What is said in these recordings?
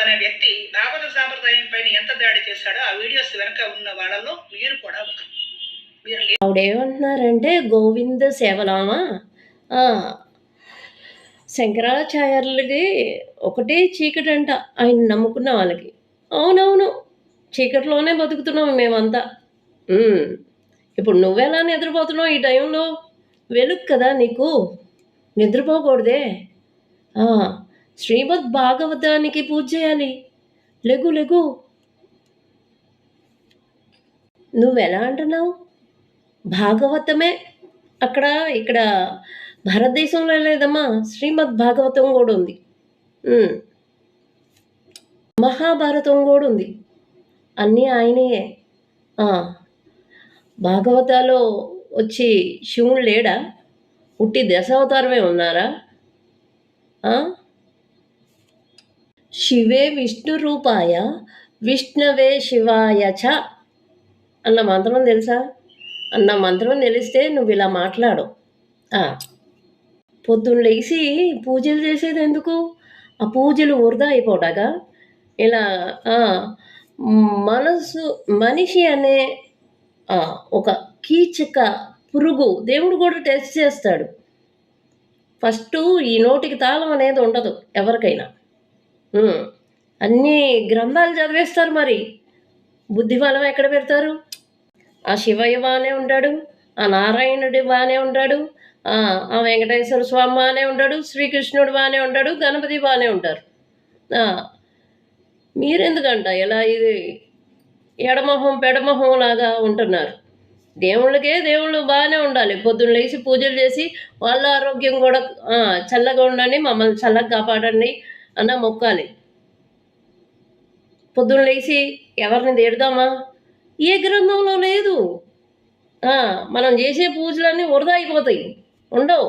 అనే వ్యక్తి భాగవత సాంప్రదాయం పైన ఎంత దాడి చేశాడో ఆ వీడియోస్ వెనక ఉన్న వాళ్ళలో మీరు కూడా ఒకరు. ఆవిడేమంటున్నారంటే గోవింద సేవలామ శంకరాచార్యులకి ఒకటే చీకటంట ఆయన నమ్ముకున్న వాళ్ళకి. అవునవును, చీకటిలోనే బతుకుతున్నాం మేమంతా. ఇప్పుడు నువ్వెలా నిద్రపోతున్నావు ఈ టైంలో? వెలుగు కదా నీకు, నిద్రపోకూడదే. శ్రీమద్ భాగవతానికి పూజ చేయాలి. లెగు లెగు. నువ్వెలా అంటున్నావు? భాగవతమే అక్కడ ఇక్కడ భారతదేశంలో లేదమ్మా, శ్రీమద్ భాగవతం కూడా ఉంది, మహాభారతం కూడా ఉంది, అన్నీ ఆయనయే. భాగవతాలో వచ్చి శివుడు లేడా? ఉట్టి దశావతారమే ఉన్నారా? శివే విష్ణు రూపాయ విష్ణవే శివాయ చ అన్న మంత్రం తెలుసా? అన్న మంత్రం తెలిస్తే నువ్వు ఇలా మాట్లాడు. పొద్దున్న లేచి పూజలు చేసేది ఎందుకు? ఆ పూజలు వృధా అయిపోటాగా? ఇలా మనిషి అనే ఒక కీచక పురుగు దేవుడు కూడా టెస్ట్ చేస్తాడు. ఫస్ట్ ఈ నోటికి తాళం అనేది ఉండదు ఎవరికైనా. అన్ని గ్రంథాలు చదివేస్తారు, మరి బుద్ధిబలం ఎక్కడ పెడతారు? ఆ శివయ్య బాగానే ఉంటాడు, ఆ నారాయణుడు బాగానే ఉంటాడు, ఆ వెంకటేశ్వర స్వామి బాగానే ఉంటాడు, శ్రీకృష్ణుడు బాగానే ఉంటాడు, గణపతి బాగానే ఉంటారు. మీరెందుకంట ఇలా ఇది ఎడమొహం పెడమొహం లాగా ఉంటున్నారు? దేవుళ్ళు బాగానే ఉండాలి. పొద్దున్న లేచి పూజలు చేసి వాళ్ళ ఆరోగ్యం కూడా చల్లగా ఉండండి, మమ్మల్ని చల్లగా కాపాడండి అన్న మొక్కాలి. పొద్దున్న లేచి ఎవరిని తిడదామా? ఏ గ్రంథంలో లేదు. మనం చేసే పూజలన్నీ వృధా అయిపోతాయి, ఉండవు.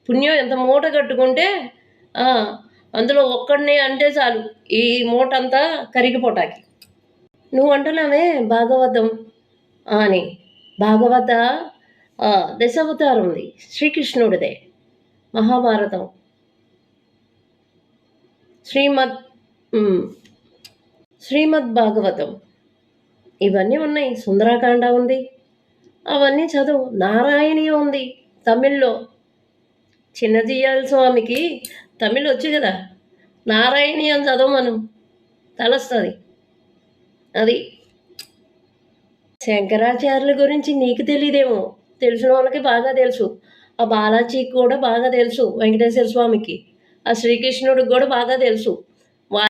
పుణ్యం ఎంత మూట కట్టుకుంటే అందులో ఒక్కడిని అంటే చాలు ఈ మూట అంతా కరిగిపోటాకి. నువ్వు అంటున్నావే భాగవతం అని. భాగవత దశావతారం ఉంది, శ్రీకృష్ణుడిదే. మహాభారతం, శ్రీమద్ భాగవతం ఇవన్నీ ఉన్నాయి. సుందరాకాండ ఉంది, అవన్నీ చదువు. నారాయణి ఉంది తమిళ్లో. చిన్నజీయాల స్వామికి తమిళ్ వచ్చు కదా, నారాయణి అని చదువు, మనం తెలుస్తుంది. అది శంకరాచార్యుల గురించి నీకు తెలియదేమో, తెలిసిన వాళ్ళకి బాగా తెలుసు. ఆ బాలాజీకి కూడా బాగా తెలుసు, వెంకటేశ్వర స్వామికి, ఆ శ్రీకృష్ణుడికి కూడా బాగా తెలుసు.